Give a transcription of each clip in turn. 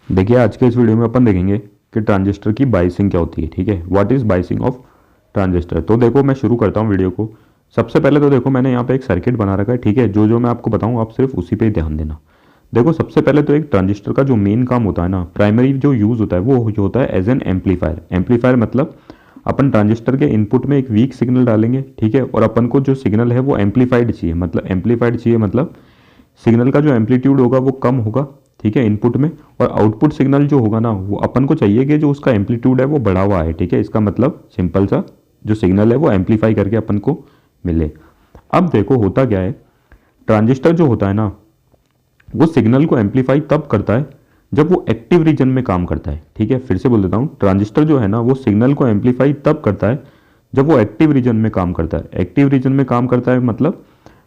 देखिए आज के इस वीडियो में अपन देखेंगे कि ट्रांजिस्टर की बाइसिंग क्या होती है। ठीक है, what is biasing of transistor. तो देखो मैं शुरू करता हूँ वीडियो को। सबसे पहले तो देखो मैंने यहाँ पे एक सर्किट बना रखा है। ठीक है, जो जो मैं आपको बताऊँ आप सिर्फ उसी पे ही ध्यान देना। देखो सबसे पहले तो एक ट्रांजिस्टर का जो मेन काम होता है ना, प्राइमरी जो यूज़ होता है वो जो होता है एज एन एम्पलीफायर। एम्पलीफायर मतलब अपन ट्रांजिस्टर के इनपुट में एक वीक सिग्नल डालेंगे। ठीक है, और अपन को जो सिग्नल है वो एम्पलीफाइड चाहिए। मतलब एम्पलीफाइड चाहिए मतलब सिग्नल का जो एम्पलीट्यूड होगा वो कम होगा। ठीक है, इनपुट में। और आउटपुट सिग्नल जो होगा ना वो अपन को चाहिए कि जो उसका एम्पलीट्यूड है वो बढ़ा हुआ है। ठीक है, इसका मतलब सिंपल सा जो सिग्नल है वो एम्पलीफाई करके अपन को मिले। अब देखो होता क्या है, ट्रांजिस्टर जो होता है ना वो सिग्नल को एम्पलीफाई तब करता है जब वो एक्टिव रीजन में काम करता है। ठीक है, फिर से बोल देता हूँ, ट्रांजिस्टर जो है ना वो सिग्नल को एम्पलीफाई तब करता है जब वो एक्टिव रीजन में काम करता है। एक्टिव रीजन में काम करता है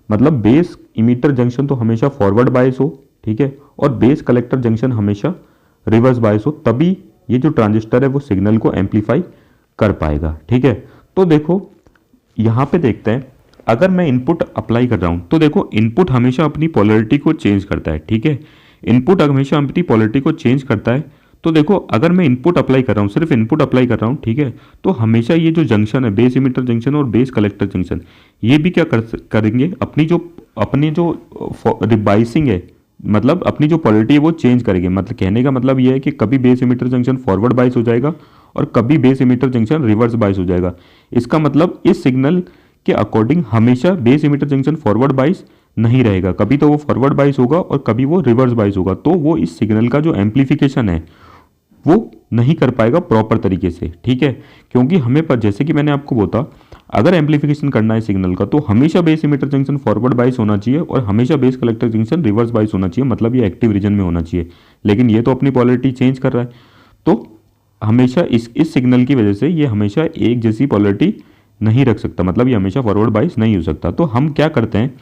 मतलब बेस इमीटर जंक्शन तो हमेशा फॉरवर्ड बायस हो। ठीक है, और बेस कलेक्टर जंक्शन हमेशा रिवर्स बायस हो, तभी ये जो ट्रांजिस्टर है वो सिग्नल को एम्पलीफाई कर पाएगा। ठीक है, तो देखो यहाँ पे देखते हैं, अगर मैं इनपुट अप्लाई कर रहा हूँ तो देखो इनपुट हमेशा अपनी पोलरिटी को चेंज करता है। ठीक है, इनपुट हमेशा अपनी पोलरिटी को चेंज करता है। तो देखो अगर मैं इनपुट अप्लाई कर रहा हूँ, सिर्फ इनपुट अप्लाई कर रहा हूँ, ठीक है, तो हमेशा ये जो जंक्शन है बेस इमिटर जंक्शन और बेस कलेक्टर जंक्शन, ये भी क्या करेंगे, अपनी जो बाइसिंग है, मतलब अपनी जो पोलरिटी है वो चेंज करेंगे। मतलब कहने का मतलब ये है कि कभी बेस इमिटर जंक्शन फॉरवर्ड बाइस हो जाएगा और कभी base emitter junction reverse bias हो जाएगा। इसका मतलब इस सिग्नल के अकॉर्डिंग हमेशा बेस इमिटर जंक्शन फॉरवर्ड बाइस नहीं रहेगा, कभी तो वो फॉरवर्ड बाइस होगा और कभी वो रिवर्स बाइस होगा। तो वो इस सिग्नल का जो एम्पलीफिकेशन है वो नहीं कर पाएगा प्रॉपर तरीके से। ठीक है, क्योंकि हमें पर जैसे कि मैंने आपको बोला, अगर एम्पलीफिकेशन करना है सिग्नल का तो हमेशा बेस इमिटर जंक्शन फॉरवर्ड बाइस होना चाहिए और हमेशा base collector junction reverse bias होना चाहिए, मतलब ये एक्टिव रीजन में होना चाहिए। लेकिन ये तो अपनी पोलरिटी चेंज कर रहा है, तो हमेशा इस सिग्नल की वजह से ये हमेशा एक जैसी पोलरिटी नहीं रख सकता, मतलब ये हमेशा फॉरवर्ड बाइस नहीं हो सकता। तो हम क्या करते हैं,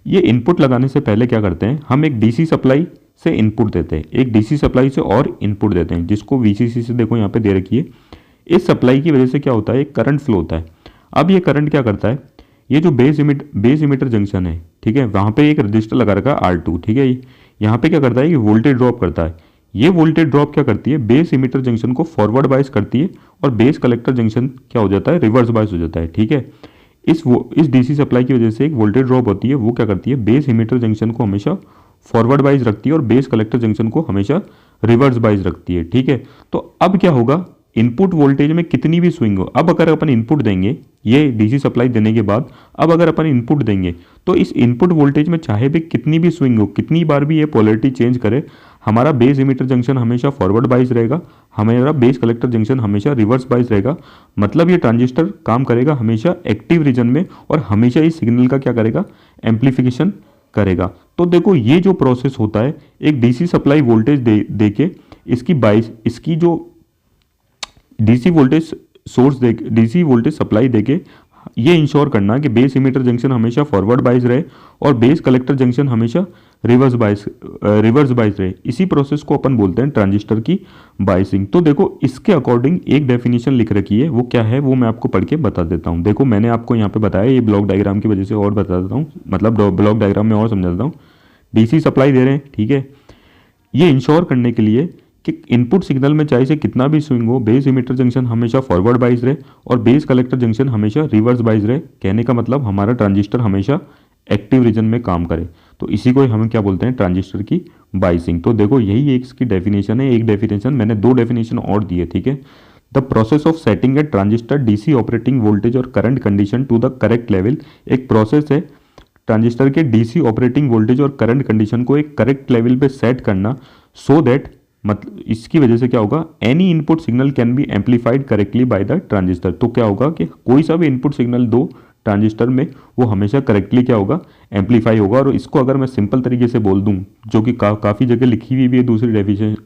ये इनपुट लगाने से पहले क्या करते हैं, हम एक डीसी सप्लाई से इनपुट देते हैं, एक डीसी सप्लाई से और इनपुट देते हैं, जिसको वीसीसी से देखो यहाँ पे दे रखी है। इस सप्लाई की वजह से क्या होता है, एक करंट फ्लो होता है। अब ये करंट क्या करता है, ये जो बेस इमिटर जंक्शन है, ठीक है, वहाँ पे एक रजिस्टर लगा रखा है R2। ठीक है, यहाँ पे क्या करता है कि वोल्टेज ड्रॉप करता है। ये वोल्टेज ड्रॉप क्या करती है, बेस इमिटर जंक्शन को फॉरवर्ड बाइस करती है और बेस कलेक्टर जंक्शन क्या हो जाता है, रिवर्स बाइस हो जाता है। ठीक है, इस डीसी सप्लाई की वजह से एक वोल्टेज ड्रॉप होती है, वो क्या करती है, बेस इमिटर जंक्शन को हमेशा फॉरवर्ड बाइज रखती है और बेस कलेक्टर जंक्शन को हमेशा रिवर्स बाइज रखती है। ठीक है, तो अब क्या होगा, इनपुट वोल्टेज में कितनी भी स्विंग हो, अब अगर अपन इनपुट देंगे ये डीसी सप्लाई देने के बाद, अब अगर अपन इनपुट देंगे तो इस इनपुट वोल्टेज में चाहे भी कितनी भी स्विंग हो, कितनी बार भी ये पोलरिटी चेंज करे, हमारा बेस इमिटर जंक्शन हमेशा फॉरवर्ड बाइज रहेगा, हमारा बेस कलेक्टर जंक्शन हमेशा रिवर्स बाइज रहेगा। मतलब ये ट्रांजिस्टर काम करेगा हमेशा एक्टिव रीजन में और हमेशा इस सिग्नल का क्या करेगा, एम्पलीफिकेशन करेगा। तो देखो ये जो प्रोसेस होता है, एक डीसी सप्लाई वोल्टेज दे के इसकी जो डीसी वोल्टेज सोर्स दे, डीसी वोल्टेज सप्लाई देके ये इंश्योर करना कि बेस इमिटर जंक्शन हमेशा फॉरवर्ड बाइस रहे और बेस कलेक्टर जंक्शन हमेशा रिवर्स बाइस रहे। इसी प्रोसेस को अपन बोलते हैं ट्रांजिस्टर की बाइसिंग। तो देखो इसके अकॉर्डिंग एक डेफिनेशन लिख रखी है, वो क्या है वो मैं आपको पढ़ के बता देता हूँ। देखो मैंने आपको यहाँ पे बताया, ये ब्लॉक डायग्राम की वजह से और बता देता हूँ, मतलब ब्लॉक डायग्राम में और समझा देता हूँ। डीसी सप्लाई दे रहे हैं, ठीक है, ये इंश्योर करने के लिए कि इनपुट सिग्नल में चाहे से कितना भी स्विंग हो, बेस इमिटर जंक्शन हमेशा फॉरवर्ड बाइस रहे और बेस कलेक्टर जंक्शन हमेशा रिवर्स बाइस रहे। कहने का मतलब हमारा ट्रांजिस्टर हमेशा एक्टिव रीजन में काम करे। तो इसी को हम क्या बोलते हैं, ट्रांजिस्टर की बाइसिंग। तो देखो यही एक इसकी डेफिनेशन है, एक डेफिनेशन मैंने दो डेफिनेशन और दी है। ठीक है, the process of setting a transistor DC operating voltage और current condition to the correct level. एक प्रोसेस है ट्रांजिस्टर के डीसी ऑपरेटिंग वोल्टेज और करंट कंडीशन को एक करेक्ट लेवल पे सेट करना, सो दैट मतलब इसकी वजह से क्या होगा, any input signal can be amplified correctly by the transistor. तो क्या होगा कि कोई सा भी इनपुट सिग्नल दो ट्रांजिस्टर में, वो हमेशा करेक्टली क्या होगा, एम्पलीफाई होगा। और इसको अगर मैं सिंपल तरीके से बोल दूं, जो कि काफ़ी जगह लिखी हुई भी है दूसरी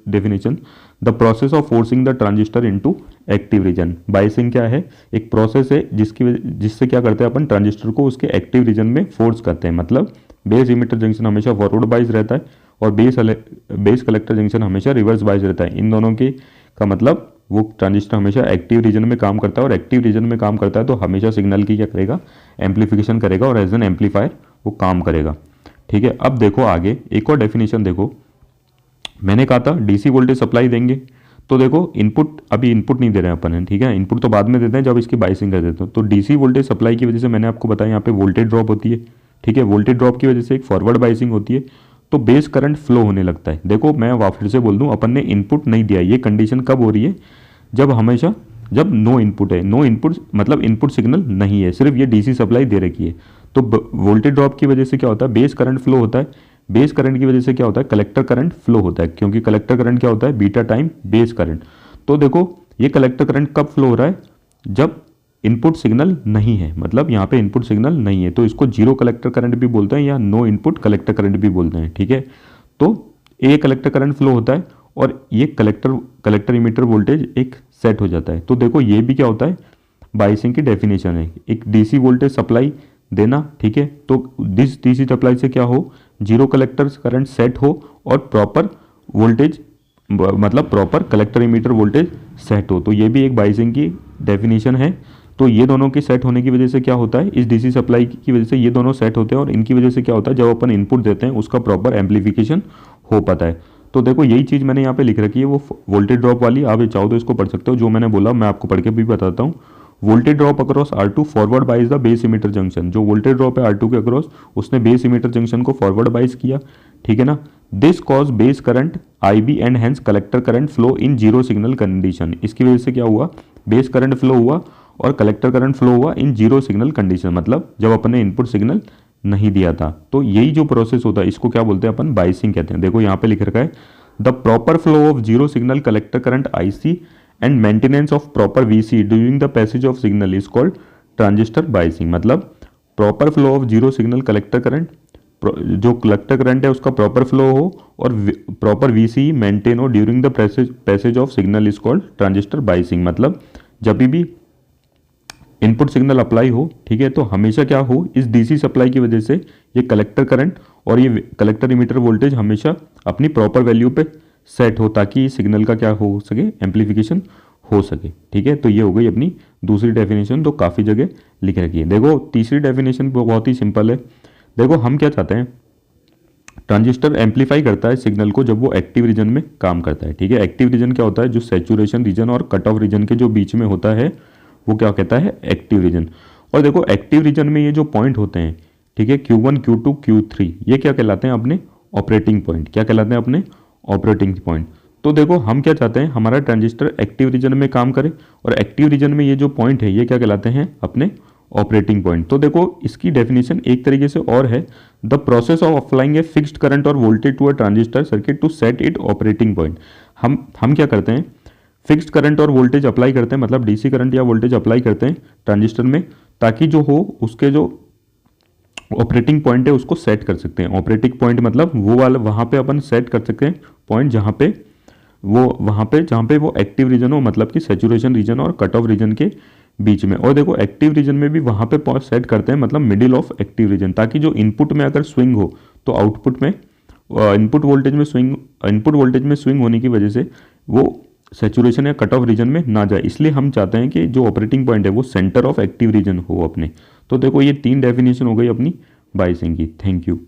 definition, the process of forcing the transistor into active region. Biasing क्या है, एक प्रोसेस है जिससे क्या करते हैं अपन, ट्रांजिस्टर को उसके एक्टिव रीजन में फोर्स करते हैं। मतलब बेस इमिटर जंक्शन हमेशा फॉरवर्ड बाइज रहता है और बेस कलेक्टर जंक्शन हमेशा रिवर्स बाइज रहता है। इन दोनों के का मतलब वो ट्रांजिस्टर हमेशा एक्टिव रीजन में काम करता है और एक्टिव रीजन में काम करता है तो हमेशा सिग्नल की क्या करेगा, एम्पलीफिकेशन करेगा और एज एन एम्पलीफायर वो काम करेगा। ठीक है, अब देखो आगे एक और डेफिनेशन देखो, मैंने कहा था डीसी वोल्टेज सप्लाई देंगे, तो देखो इनपुट, अभी इनपुट नहीं दे रहे हैं अपन, ठीक है, इनपुट तो बाद में देते हैं जब इसकी बाइसिंग कर देते हैं। तो डीसी वोल्टेज सप्लाई की वजह से मैंने आपको बताया यहाँ पे वोल्टेज ड्रॉप होती है, ठीक है, वोल्टेज ड्रॉप की वजह से एक फॉरवर्ड बाइसिंग होती है, तो बेस करंट फ्लो होने लगता है। देखो मैं फिर से बोल दूं, अपन ने इनपुट नहीं दिया, ये कंडीशन कब हो रही है, जब हमेशा जब नो इनपुट है, नो इनपुट मतलब इनपुट सिग्नल नहीं है, सिर्फ ये डीसी सप्लाई दे रखी है। तो वोल्टेज ड्रॉप की वजह से क्या होता है, बेस करंट फ्लो होता है, बेस करंट की वजह से क्या होता है, कलेक्टर करंट फ्लो होता है, क्योंकि कलेक्टर करंट क्या होता है, बीटा टाइम बेस करंट। तो देखो ये कलेक्टर करंट कब फ्लो हो रहा है, जब इनपुट सिग्नल नहीं है, मतलब यहाँ पे इनपुट सिग्नल नहीं है, तो इसको जीरो कलेक्टर करंट भी बोलते हैं या नो इनपुट कलेक्टर करंट भी बोलते हैं, ठीक है। तो ए कलेक्टर करंट फ्लो होता है और ये कलेक्टर इमीटर वोल्टेज एक सेट हो जाता है। तो देखो ये भी क्या होता है, बाइसिंग की डेफिनेशन है, एक डीसी वोल्टेज सप्लाई देना, ठीक है, तो दिस डीसी सप्लाई से क्या हो, जीरो कलेक्टर करंट सेट हो और प्रॉपर वोल्टेज मतलब proper collector emitter voltage set हो, तो ये भी एक बाइसिंग की डेफिनेशन है। तो ये दोनों के सेट होने की वजह से क्या होता है, इस डीसी सप्लाई की वजह से ये दोनों सेट होते हैं और इनकी वजह से क्या होता है, जब अपन इनपुट देते हैं उसका प्रॉपर एम्पलीफिकेशन हो पाता है। तो देखो यही चीज़ मैंने यहाँ पे लिख रखी है, वो वोल्टेज ड्रॉप वाली, आप ये चाहो तो इसको पढ़ सकते हो, जो मैंने बोला मैं आपको पढ़ के भी बताता हूँ। Voltage drop across R2 forward bias the base emitter junction, जो वोल्टेज ड्रॉप है R2 के अक्रॉस, उसने बेस इमीटर जंक्शन को फॉरवर्ड बाइज किया, ठीक है ना। This cause base current IB and hence collector current flow in zero signal condition, इसकी वजह से क्या हुआ, बेस करंट फ्लो हुआ और कलेक्टर करंट फ्लो हुआ इन जीरो सिग्नल कंडीशन, मतलब जब अपन ने इनपुट सिग्नल नहीं दिया था। तो यही जो प्रोसेस होता है इसको क्या बोलते हैं अपन, बाइसिंग कहते हैं। देखो यहाँ पे लिख रखा है, the proper flow of zero signal collector current IC and maintenance of proper VC during the passage of signal is called transistor biasing. मतलब proper flow of zero signal collector current, जो कलेक्टर करंट है उसका proper flow हो और proper VC maintain हो during the passage of signal is called transistor biasing. मतलब जब भी इनपुट सिग्नल अप्लाई हो, ठीक है, तो हमेशा क्या हो, इस डीसी सप्लाई की वजह से ये कलेक्टर करंट और ये कलेक्टर इमीटर वोल्टेज हमेशा अपनी प्रॉपर वैल्यू पे सेट हो, ताकि सिग्नल का क्या हो सके, एम्पलीफिकेशन हो सके, ठीक है। तो ये हो गई अपनी दूसरी डेफिनेशन, तो काफ़ी जगह लिख रखी है। देखो तीसरी डेफिनेशन बहुत ही सिंपल है। देखो हम क्या चाहते हैं, ट्रांजिस्टर एम्पलीफाई करता है सिग्नल को जब वो एक्टिव रीजन में काम करता है, ठीक है। एक्टिव रीजन क्या होता है, जो सैचुरेशन रीजन और कट ऑफ रीजन के जो बीच में होता है वो क्या कहता है, एक्टिव रीजन। और देखो एक्टिव रीजन में ये जो पॉइंट होते हैं, ठीक है, Q1 Q2 Q3, ये क्या कहलाते हैं अपने ऑपरेटिंग पॉइंट, क्या कहलाते हैं अपने ऑपरेटिंग पॉइंट। तो देखो हम क्या चाहते हैं, हमारा ट्रांजिस्टर एक्टिव रीजन में काम करे और एक्टिव रीजन में ये जो पॉइंट है ये क्या कहलाते हैं, अपने ऑपरेटिंग पॉइंट। तो देखो इसकी डेफिनेशन एक तरीके से और है, the process of applying a fixed current और voltage to a transistor circuit to set it operating point. हम क्या करते हैं, फिक्स्ड करंट और वोल्टेज अप्लाई करते हैं, मतलब डीसी करंट या वोल्टेज अप्लाई करते हैं ट्रांजिस्टर में, ताकि जो हो उसके जो ऑपरेटिंग पॉइंट है उसको सेट कर सकते हैं। ऑपरेटिंग पॉइंट मतलब वो वाला, वहाँ पे अपन सेट कर सकते हैं पॉइंट जहाँ पे वो एक्टिव रीजन हो, मतलब कि सैचुरेशन रीजन और कट ऑफ रीजन के बीच में। और देखो एक्टिव रीजन में भी वहाँ पे पॉइंट सेट करते हैं, मतलब मिडिल ऑफ एक्टिव रीजन, ताकि जो इनपुट में अगर स्विंग हो तो आउटपुट में इनपुट वोल्टेज में स्विंग होने की वजह से वो सैचुरेशन या कट ऑफ रीजन में ना जाए। इसलिए हम चाहते हैं कि जो ऑपरेटिंग पॉइंट है वो सेंटर ऑफ एक्टिव रीजन हो अपने। तो देखो ये तीन डेफिनेशन हो गई अपनी बाइसिंग की। Thank you.